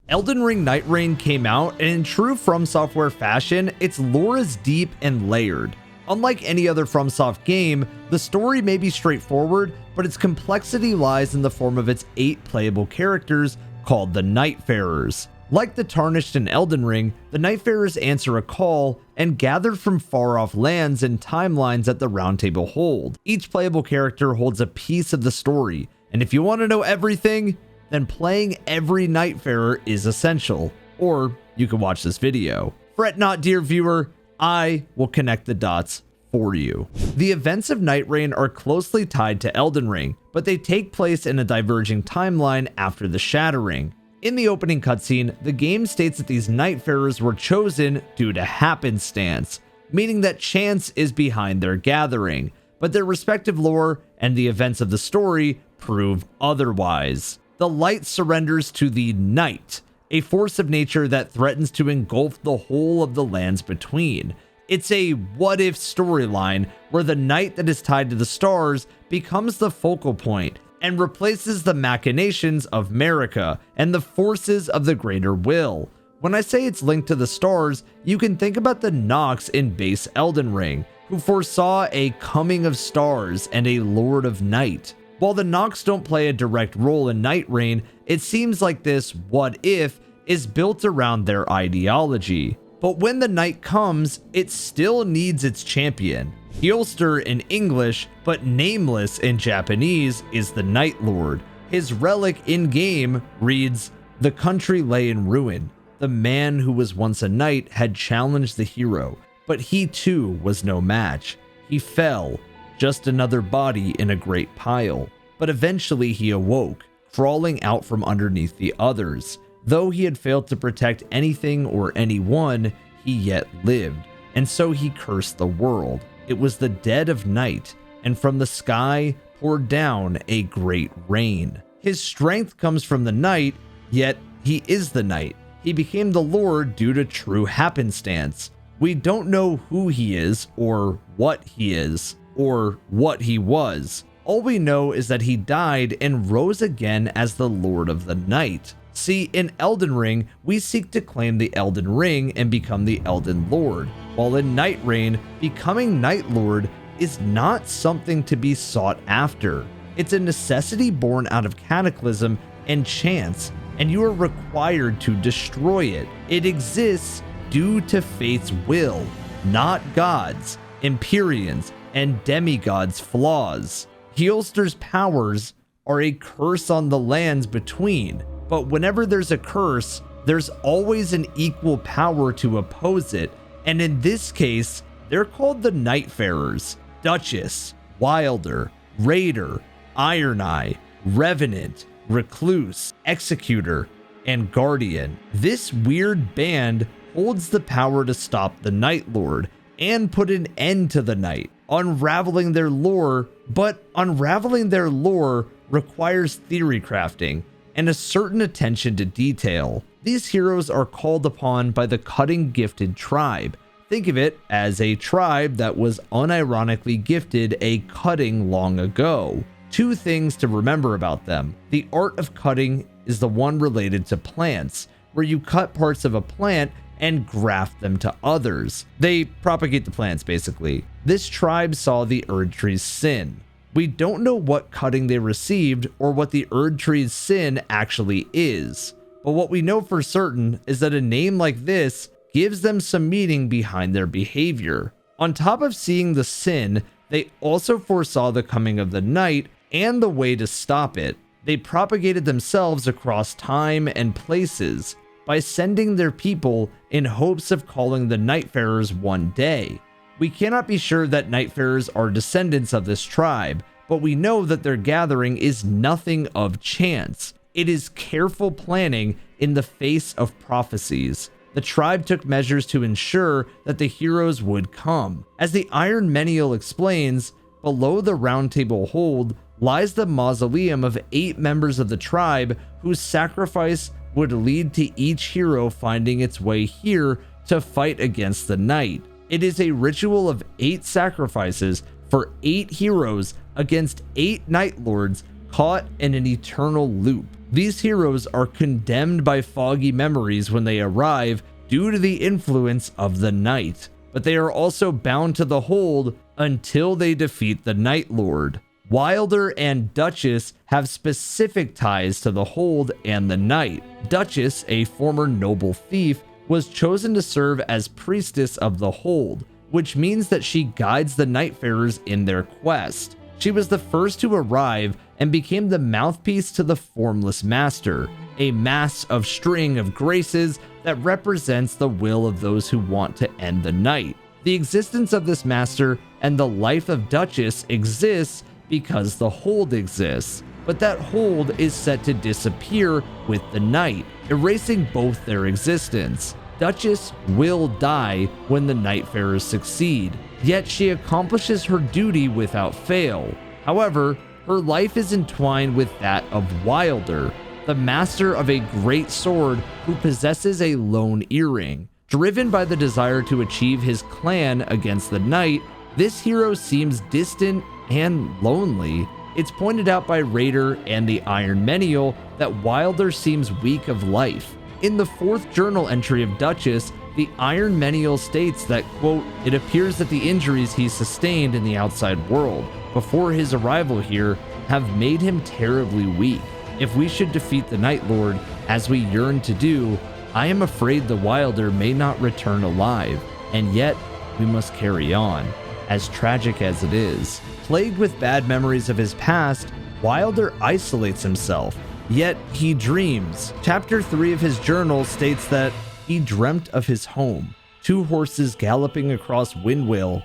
Elden Ring Nightreign came out, and in true Fromsoftware fashion, its lore is deep and layered. Unlike any other FromSoft game, the story may be straightforward, but its complexity lies in the form of its 8 playable characters called the Nightfarers. Like the Tarnished in Elden Ring, the Nightfarers answer a call and gathered from far-off lands and timelines that the Roundtable hold. Each playable character holds a piece of the story, and if you want to know everything, then playing every Nightfarer is essential. Or you can watch this video. Fret not, dear viewer, I will connect the dots for you. The events of Nightreign are closely tied to Elden Ring, but they take place in a diverging timeline after the Shattering. In the opening cutscene, the game states that these Nightfarers were chosen due to happenstance, meaning that chance is behind their gathering, but their respective lore and the events of the story prove otherwise. The light surrenders to the night, a force of nature that threatens to engulf the whole of the lands between. It's a what-if storyline where the night that is tied to the stars becomes the focal point and replaces the machinations of Marika and the forces of the greater will. When I say it's linked to the stars, you can think about the Nox in base Elden Ring, who foresaw a coming of stars and a Lord of Night. While the Nox don't play a direct role in Nightreign, it seems like this what-if is built around their ideology. But when the night comes, it still needs its champion. Hjolster in English, but nameless in Japanese, is the Night Lord. His relic in-game reads, "The country lay in ruin. The man who was once a knight had challenged the hero, but he too was no match. He fell, just another body in a great pile. But eventually he awoke, crawling out from underneath the others. Though he had failed to protect anything or anyone, he yet lived, and so he cursed the world. It was the dead of night, and from the sky poured down a great rain. His strength comes from the night, yet he is the night. He became the Lord due to true happenstance. We don't know who he is, or what he is, or what he was. All we know is that he died and rose again as the Lord of the Night. See, in Elden Ring, we seek to claim the Elden Ring and become the Elden Lord, while in Nightreign, becoming Night Lord is not something to be sought after. It's a necessity born out of cataclysm and chance, and you are required to destroy it. It exists due to fate's will, not God's, Empyreans, and demigods' flaws. Hjolster's powers are a curse on the lands between, but whenever there's a curse, there's always an equal power to oppose it, and in this case, they're called the Nightfarers. Duchess, Wilder, Raider, Iron Eye, Revenant, Recluse, Executor, and Guardian. This weird band holds the power to stop the Night Lord and put an end to the night, unraveling their lore, but unraveling their lore requires theory crafting and a certain attention to detail. These heroes are called upon by the cutting gifted tribe. Think of it as a tribe that was unironically gifted a cutting long ago. Two things to remember about them. The art of cutting is the one related to plants, where you cut parts of a plant and graft them to others. They propagate the plants, basically. This tribe saw the Erd Tree's sin. We don't know what cutting they received or what the Erd Tree's sin actually is, but what we know for certain is that a name like this gives them some meaning behind their behavior. On top of seeing the sin, they also foresaw the coming of the night and the way to stop it. They propagated themselves across time and places by sending their people in hopes of calling the Nightfarers one day. We cannot be sure that Nightfarers are descendants of this tribe, but we know that their gathering is nothing of chance. It is careful planning in the face of prophecies. The tribe took measures to ensure that the heroes would come. As the Iron Menial explains, below the Roundtable hold lies the mausoleum of 8 members of the tribe whose sacrifice would lead to each hero finding its way here to fight against the night. It is a ritual of 8 sacrifices for 8 heroes against 8 Night Lords caught in an eternal loop. These heroes are condemned by foggy memories when they arrive due to the influence of the night, but they are also bound to the hold until they defeat the Night Lord. Wilder and Duchess have specific ties to the hold and the night. Duchess, a former noble thief, was chosen to serve as priestess of the hold, which means that she guides the Nightfarers in their quest. She was the first to arrive and became the mouthpiece to the Formless Master, a mass of string of graces that represents the will of those who want to end the night. The existence of this master and the life of Duchess exists because the hold exists, but that hold is set to disappear with the night, erasing both their existence. Duchess will die when the Nightfarers succeed, yet she accomplishes her duty without fail. However, her life is entwined with that of Wilder, the master of a great sword who possesses a lone earring. Driven by the desire to achieve his clan against the night, this hero seems distant and lonely. It's pointed out by Raider and the Iron Menial that Wilder seems weak of life. In the 4th journal entry of Duchess, the Iron Menial states that, quote, "It appears that the injuries he sustained in the outside world before his arrival here have made him terribly weak. If we should defeat the Night Lord, as we yearn to do, I am afraid the Wilder may not return alive, and yet we must carry on, as tragic as it is." Plagued with bad memories of his past, Wilder isolates himself, yet he dreams. Chapter 3 of his journal states that he dreamt of his home, two horses galloping across Windwale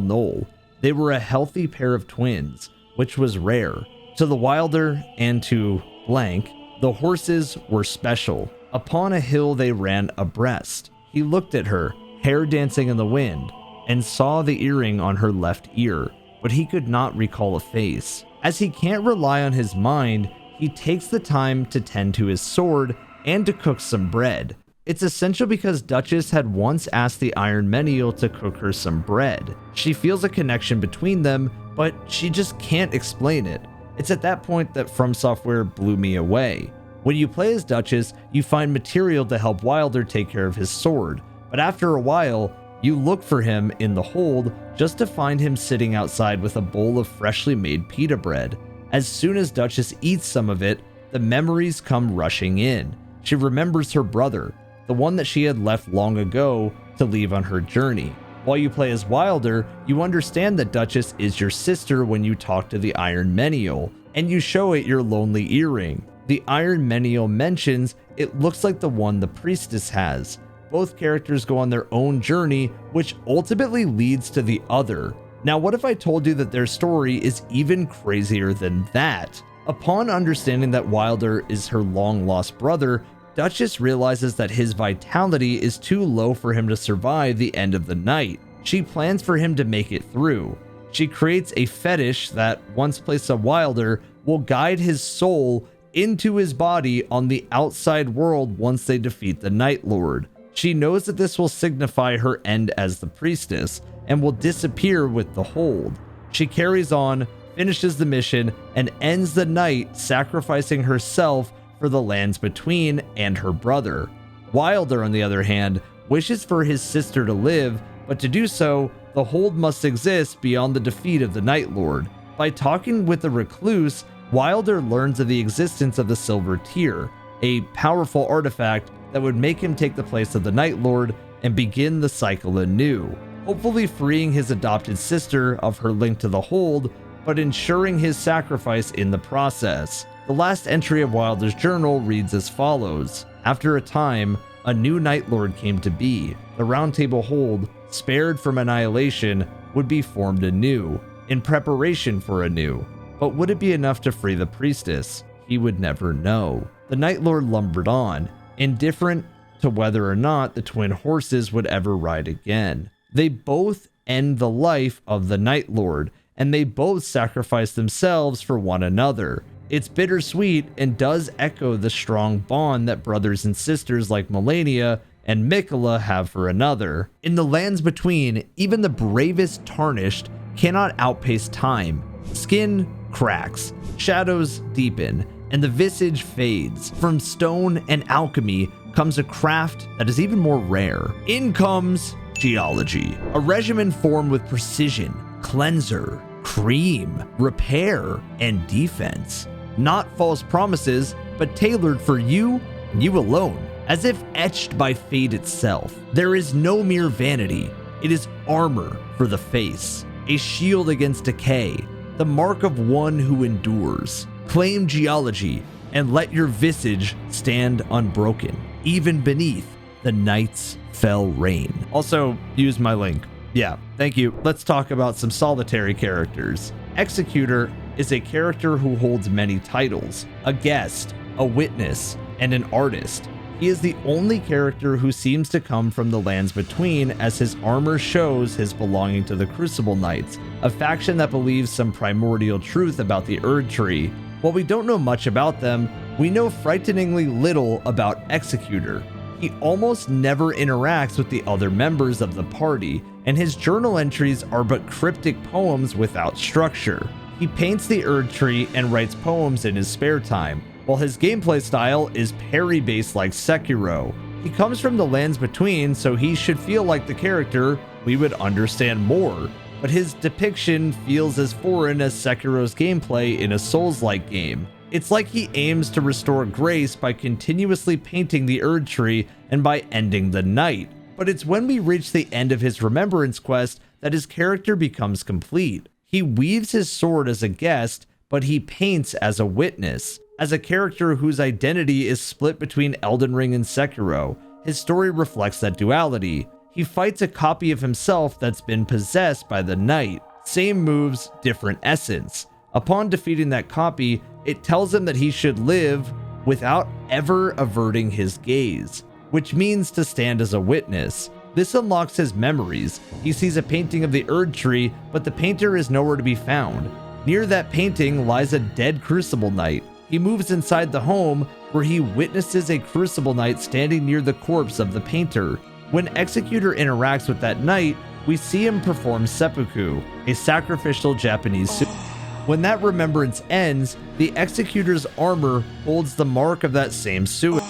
Knoll. They were a healthy pair of twins, which was rare. To the Wilder and to blank, the horses were special. Upon a hill they ran abreast. He looked at her, hair dancing in the wind, and saw the earring on her left ear, but he could not recall a face. As he can't rely on his mind, he takes the time to tend to his sword and to cook some bread. It's essential because Duchess had once asked the Iron Menial to cook her some bread. She feels a connection between them, but she just can't explain it. It's at that point that Fromsoftware blew me away. When you play as Duchess, you find material to help Wilder take care of his sword, but after a while, you look for him in the hold just to find him sitting outside with a bowl of freshly made pita bread. As soon as Duchess eats some of it, the memories come rushing in. She remembers her brother, the one that she had left long ago to leave on her journey. While you play as Wilder, you understand that Duchess is your sister when you talk to the Iron Menial, and you show it your lonely earring. The Iron Menial mentions it looks like the one the priestess has. Both characters go on their own journey, which ultimately leads to the other. Now, what if I told you that their story is even crazier than that? Upon understanding that Wilder is her long-lost brother, Duchess realizes that his vitality is too low for him to survive the end of the night. She plans for him to make it through. She creates a fetish that, once placed on Wilder, will guide his soul into his body on the outside world once they defeat the Night Lord. She knows that this will signify her end as the priestess and will disappear with the hold. She carries on, finishes the mission, and ends the night sacrificing herself for the lands between and her brother. Wilder, on the other hand, wishes for his sister to live, but to do so, the hold must exist beyond the defeat of the Night Lord. By talking with the recluse, Wilder learns of the existence of the Silver Tear, a powerful artifact that would make him take the place of the Night Lord and begin the cycle anew, hopefully freeing his adopted sister of her link to the hold, but ensuring his sacrifice in the process. The last entry of Wilder's journal reads as follows: "After a time, a new Night Lord came to be. The Roundtable hold, spared from annihilation, would be formed anew, in preparation for anew. But would it be enough to free the priestess? He would never know." The Night Lord lumbered on, indifferent to whether or not the twin horses would ever ride again. They both end the life of the Night Lord, and they both sacrifice themselves for one another. It's bittersweet and does echo the strong bond that brothers and sisters like Melania and Mikola have for another. In the lands between, even the bravest Tarnished cannot outpace time. Skin cracks, shadows deepen, and the visage fades. From stone and alchemy comes a craft that is even more rare. In comes Geology, a regimen formed with precision, cleanser, cream, repair, and defense. Not false promises, but tailored for you and you alone, as if etched by fate itself. There is no mere vanity, it is armor for the face, a shield against decay, the mark of one who endures. Claim Geology and let your visage stand unbroken, even beneath the night's fell rain. Also, use my link. Yeah, thank you. Let's talk about some solitary characters. Executor is a character who holds many titles: a guest, a witness, and an artist. He is the only character who seems to come from the lands between, as his armor shows his belonging to the Crucible Knights, a faction that believes some primordial truth about the Erd Tree. While we don't know much about them, we know frighteningly little about Executor. He almost never interacts with the other members of the party, and his journal entries are but cryptic poems without structure. He paints the Erd Tree and writes poems in his spare time, while his gameplay style is parry-based like Sekiro. He comes from the lands between, so he should feel like the character we would understand more, but his depiction feels as foreign as Sekiro's gameplay in a Souls-like game. It's like he aims to restore grace by continuously painting the Erd Tree and by ending the night. But it's when we reach the end of his remembrance quest that his character becomes complete. He weaves his sword as a guest, but he paints as a witness. As a character whose identity is split between Elden Ring and Sekiro, his story reflects that duality. He fights a copy of himself that's been possessed by the night. Same moves, different essence. Upon defeating that copy, it tells him that he should live without ever averting his gaze, which means to stand as a witness. This unlocks his memories. He sees a painting of the Erd Tree, but the painter is nowhere to be found. Near that painting lies a dead Crucible Knight. He moves inside the home, where he witnesses a Crucible Knight standing near the corpse of the painter. When Executor interacts with that knight, we see him perform seppuku, a sacrificial Japanese suit. When that remembrance ends, the Executor's armor holds the mark of that same suit.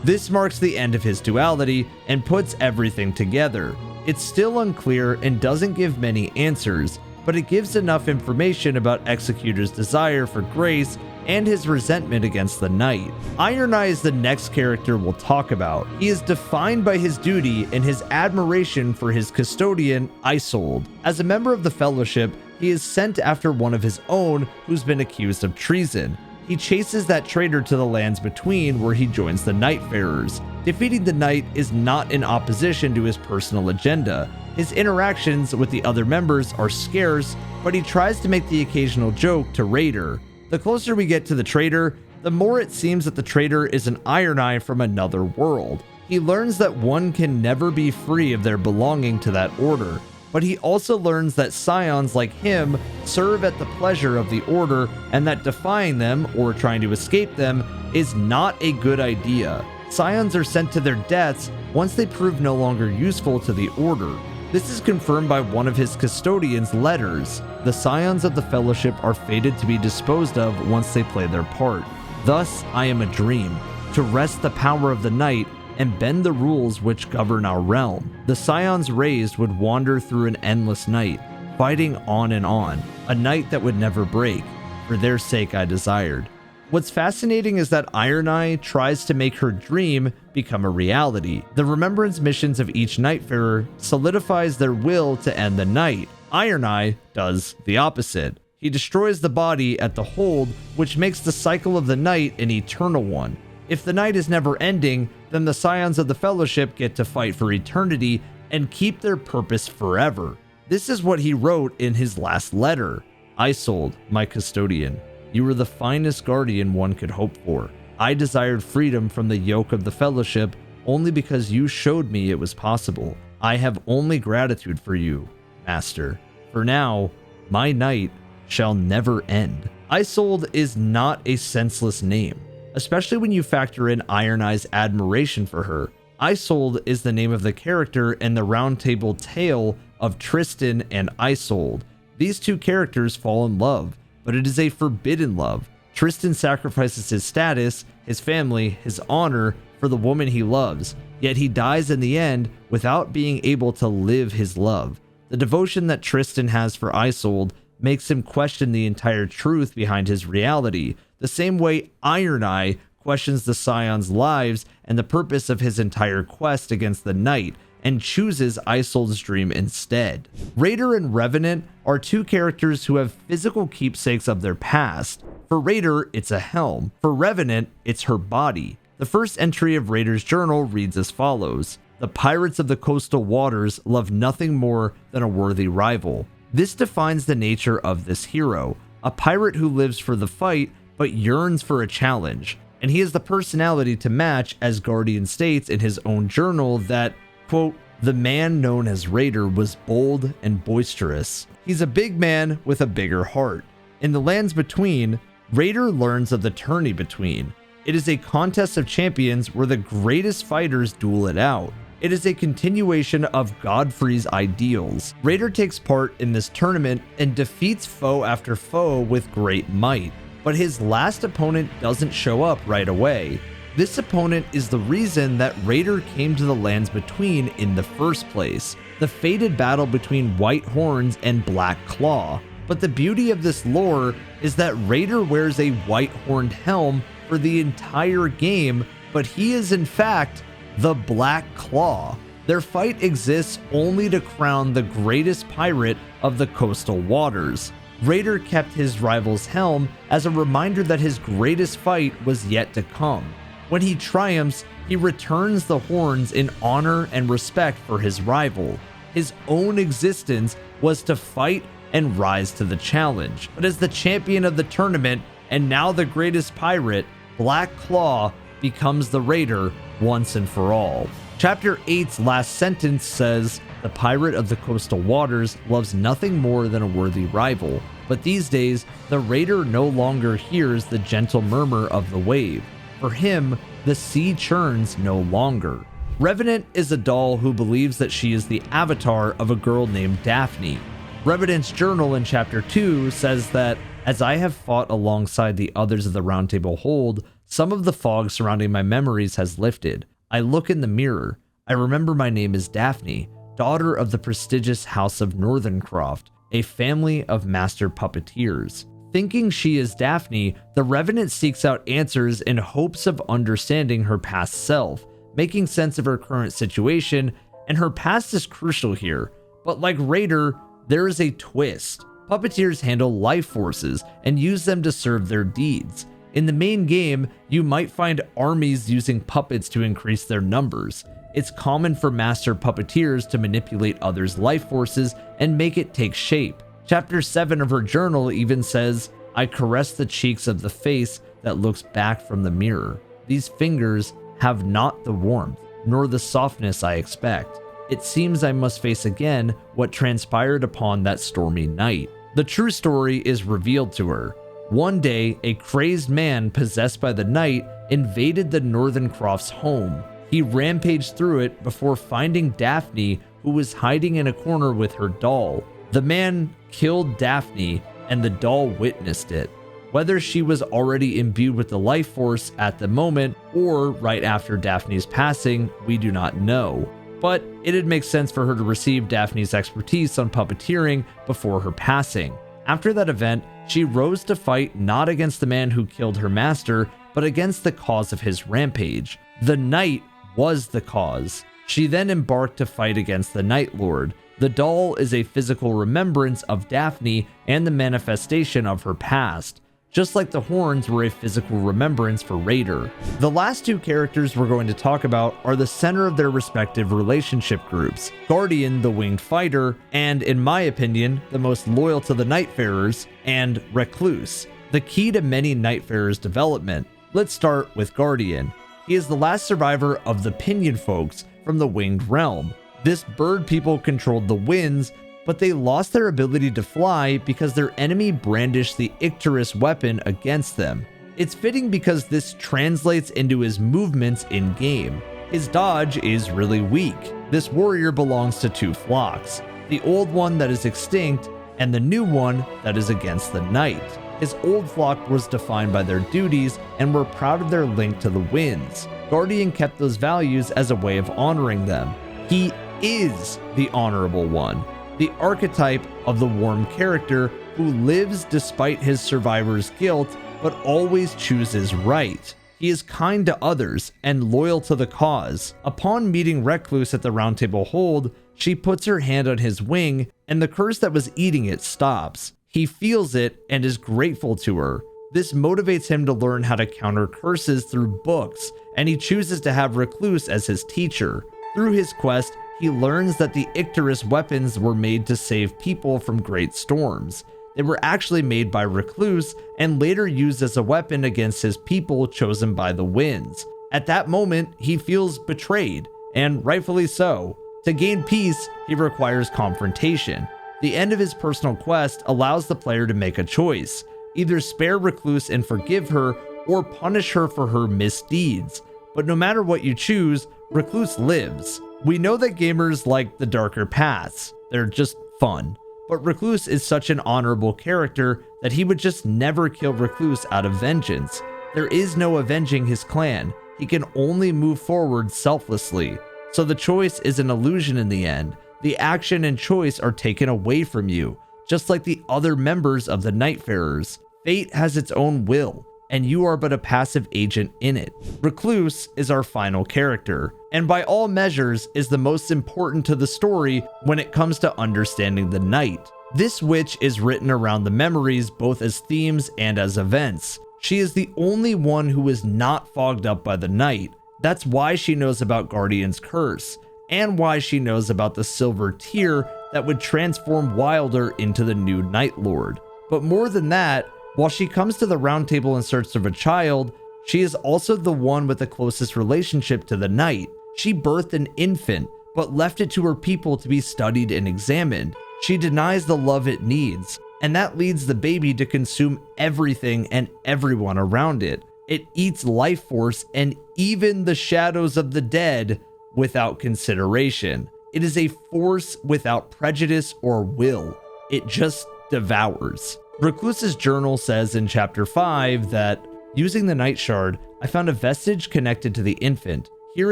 This marks the end of his duality and puts everything together. It's still unclear and doesn't give many answers, but it gives enough information about Executor's desire for grace and his resentment against the Knight. Iron Eye is the next character we'll talk about. He is defined by his duty and his admiration for his custodian, Isolde. As a member of the Fellowship, he is sent after one of his own who's been accused of treason. He chases that traitor to the lands between, where he joins the Nightfarers. Defeating the Knight is not in opposition to his personal agenda. His interactions with the other members are scarce, but he tries to make the occasional joke to Raider. The closer we get to the traitor, the more it seems that the traitor is an Iron Eye from another world. He learns that one can never be free of their belonging to that order, but he also learns that scions like him serve at the pleasure of the order, and that defying them or trying to escape them is not a good idea. Scions are sent to their deaths once they prove no longer useful to the order. This is confirmed by one of his custodian's letters. The scions of the Fellowship are fated to be disposed of once they play their part. Thus, I am a dream, to wrest the power of the night and bend the rules which govern our realm. The scions raised would wander through an endless night, fighting on and on, a night that would never break. For their sake I desired. What's fascinating is that Iron Eye tries to make her dream become a reality. The remembrance missions of each Nightfarer solidifies their will to end the night. Iron Eye does the opposite. He destroys the body at the hold, which makes the cycle of the night an eternal one. If the night is never ending, then the scions of the Fellowship get to fight for eternity and keep their purpose forever. This is what he wrote in his last letter. Isolde, my custodian. You were the finest guardian one could hope for. I desired freedom from the yoke of the Fellowship only because you showed me it was possible. I have only gratitude for you, Master. For now, my night shall never end. Isolde is not a senseless name, especially when you factor in Iron Eye's admiration for her. Isolde is the name of the character in the Roundtable tale of Tristan and Isolde. These two characters fall in love. but it is a forbidden love. Tristan sacrifices his status, his family, his honor for the woman he loves, yet he dies in the end without being able to live his love. The devotion that Tristan has for Isolde makes him question the entire truth behind his reality, the same way Iron Eye questions the Scion's lives and the purpose of his entire quest against the Night, and chooses Isolde's dream instead. Raider and Revenant are two characters who have physical keepsakes of their past. For Raider, it's a helm. For Revenant, it's her body. The first entry of Raider's journal reads as follows: "The pirates of the coastal waters love nothing more than a worthy rival." This defines the nature of this hero, a pirate who lives for the fight but yearns for a challenge. And he has the personality to match, as Guardian states in his own journal that, quote, "The man known as Raider was bold and boisterous. He's a big man with a bigger heart." In the lands between, Raider learns of the tourney between. It is a contest of champions where the greatest fighters duel it out. It is a continuation of Godfrey's ideals. Raider takes part in this tournament and defeats foe after foe with great might, but his last opponent doesn't show up right away. This opponent is the reason that Raider came to the lands between in the first place, the fated battle between White Horns and Black Claw. But the beauty of this lore is that Raider wears a white horned helm for the entire game, but he is in fact the Black Claw. Their fight exists only to crown the greatest pirate of the coastal waters. Raider kept his rival's helm as a reminder that his greatest fight was yet to come. When he triumphs, he returns the horns in honor and respect for his rival. His own existence was to fight and rise to the challenge. But as the champion of the tournament, and now the greatest pirate, Black Claw becomes the Raider once and for all. Chapter 8's last sentence says, "The pirate of the coastal waters loves nothing more than a worthy rival, but these days the Raider no longer hears the gentle murmur of the wave. For him, the sea churns no longer." Revenant is a doll who believes that she is the avatar of a girl named Daphne. Revenant's journal in chapter 2 says that, "As I have fought alongside the others of the Roundtable hold, some of the fog surrounding my memories has lifted. I look in the mirror. I remember my name is Daphne, daughter of the prestigious House of Northerncroft, a family of master puppeteers." Thinking she is Daphne, the Revenant seeks out answers in hopes of understanding her past self, making sense of her current situation, and her past is crucial here. But like Raider, there is a twist. Puppeteers handle life forces and use them to serve their deeds. In the main game, you might find armies using puppets to increase their numbers. It's common for master puppeteers to manipulate others' life forces and make it take shape. Chapter 7 of her journal even says, "I caress the cheeks of the face that looks back from the mirror. These fingers have not the warmth, nor the softness I expect. It seems I must face again what transpired upon that stormy night." The true story is revealed to her. One day, a crazed man possessed by the night invaded the Northerncroft's home. He rampaged through it before finding Daphne, who was hiding in a corner with her doll. The man killed Daphne, and the doll witnessed it. Whether she was already imbued with the life force at the moment or right after Daphne's passing, we do not know. But it'd make sense for her to receive Daphne's expertise on puppeteering before her passing. After that event, she rose to fight not against the man who killed her master, but against the cause of his rampage. The Night was the cause. She then embarked to fight against the Night Lord. The doll is a physical remembrance of Daphne and the manifestation of her past, just like the horns were a physical remembrance for Raider. The last two characters we're going to talk about are the center of their respective relationship groups: Guardian, the winged fighter, and in my opinion, the most loyal to the Nightfarers, and Recluse, the key to many Nightfarers' development. Let's start with Guardian. He is the last survivor of the Pinion folks from the Winged Realm. This bird people controlled the winds, but they lost their ability to fly because their enemy brandished the Icterus weapon against them. It's fitting because this translates into his movements in-game. His dodge is really weak. This warrior belongs to two flocks, the old one that is extinct and the new one that is against the night. His old flock was defined by their duties and were proud of their link to the winds. Guardian kept those values as a way of honoring them. He is the honorable one, the archetype of the warm character who lives despite his survivor's guilt but always chooses right. He is kind to others and loyal to the cause. Upon meeting Recluse at the Roundtable hold, she puts her hand on his wing and the curse that was eating it stops. He feels it and is grateful to her. This motivates him to learn how to counter curses through books, and he chooses to have Recluse as his teacher. Through his quest, he learns that the Icterus weapons were made to save people from great storms. They were actually made by Recluse and later used as a weapon against his people chosen by the winds. At that moment, he feels betrayed, and rightfully so. To gain peace, he requires confrontation. The end of his personal quest allows the player to make a choice: either spare Recluse and forgive her, or punish her for her misdeeds. But no matter what you choose, Recluse lives. We know that gamers like the darker paths. They're just fun. But Recluse is such an honorable character that he would just never kill Recluse out of vengeance. There is no avenging his clan. He can only move forward selflessly. So the choice is an illusion in the end. The action and choice are taken away from you, just like the other members of the Nightfarers. Fate has its own will, and you are but a passive agent in it. Recluse is our final character, and by all measures is the most important to the story when it comes to understanding the night. This witch is written around the memories both as themes and as events. She is the only one who is not fogged up by the night. That's why she knows about Guardian's curse, and why she knows about the silver tear that would transform Wilder into the new Night Lord. But more than that, while she comes to the Roundtable in search of a child, she is also the one with the closest relationship to the night. She birthed an infant, but left it to her people to be studied and examined. She denies the love it needs, and that leads the baby to consume everything and everyone around it. It eats life force and even the shadows of the dead without consideration. It is a force without prejudice or will. It just devours. Recluse's journal says in chapter 5 that, using the Night Shard, I found a vestige connected to the infant. Here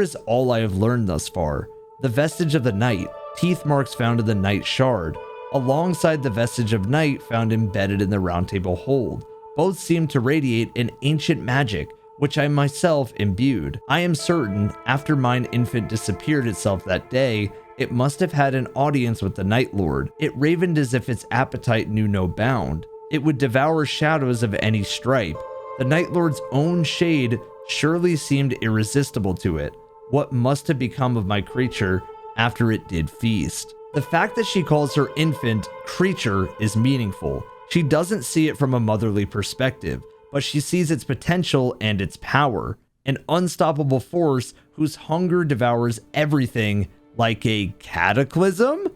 is all I have learned thus far. The vestige of the night, teeth marks found in the Night Shard, alongside the vestige of night found embedded in the Roundtable hold. Both seem to radiate an ancient magic, which I myself imbued. I am certain, after mine infant disappeared itself that day, it must have had an audience with the Night Lord. It ravened as if its appetite knew no bound. It would devour shadows of any stripe. The Night Lord's own shade surely seemed irresistible to it. What must have become of my creature after it did feast? The fact that she calls her infant creature is meaningful. She doesn't see it from a motherly perspective, but she sees its potential and its power. An unstoppable force whose hunger devours everything like a cataclysm?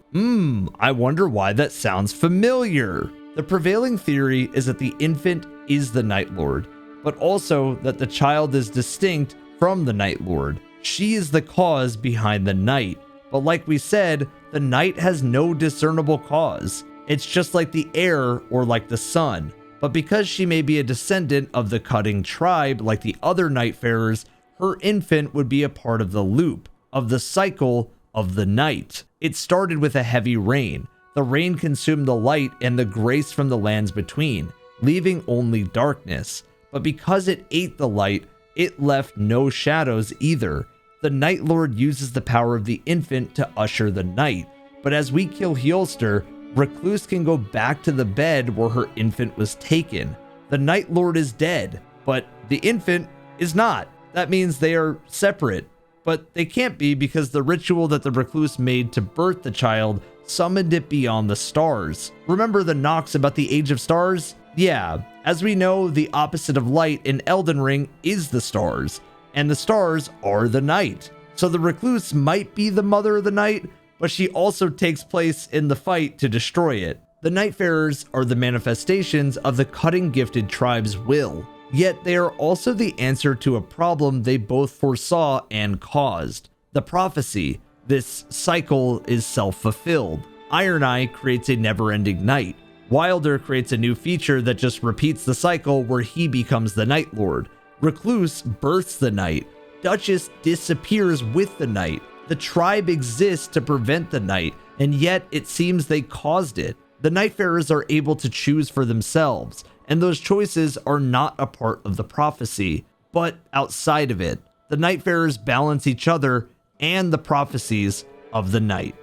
I wonder why that sounds familiar. The prevailing theory is that the infant is the Night Lord, but also that the child is distinct from the Night Lord. She is the cause behind the night. But like we said, the night has no discernible cause. It's just like the air or like the sun. But because she may be a descendant of the cutting tribe like the other Nightfarers, her infant would be a part of the loop, of the cycle of the night. It started with a heavy rain. The rain consumed the light and the grace from the lands between, leaving only darkness. But because it ate the light, it left no shadows either. The Night Lord uses the power of the infant to usher the night. But as we kill Heolster, Recluse can go back to the bed where her infant was taken. The Night Lord is dead, but the infant is not. That means they are separate. But they can't be because the ritual that the Recluse made to birth the child summoned it beyond the stars. Remember the Nox about the Age of Stars? Yeah, as we know, the opposite of light in Elden Ring is the stars, and the stars are the night. So the Recluse might be the mother of the night, but she also takes place in the fight to destroy it. The Nightfarers are the manifestations of the cutting gifted tribe's will, yet they are also the answer to a problem they both foresaw and caused. The prophecy. This cycle is self-fulfilled. Iron Eye creates a never-ending night. Wilder creates a new feature that just repeats the cycle where he becomes the Night Lord. Recluse births the night. Duchess disappears with the night. The tribe exists to prevent the night, and yet it seems they caused it. The Nightfarers are able to choose for themselves, and those choices are not a part of the prophecy, but outside of it. The Nightfarers balance each other and the prophecies of the night.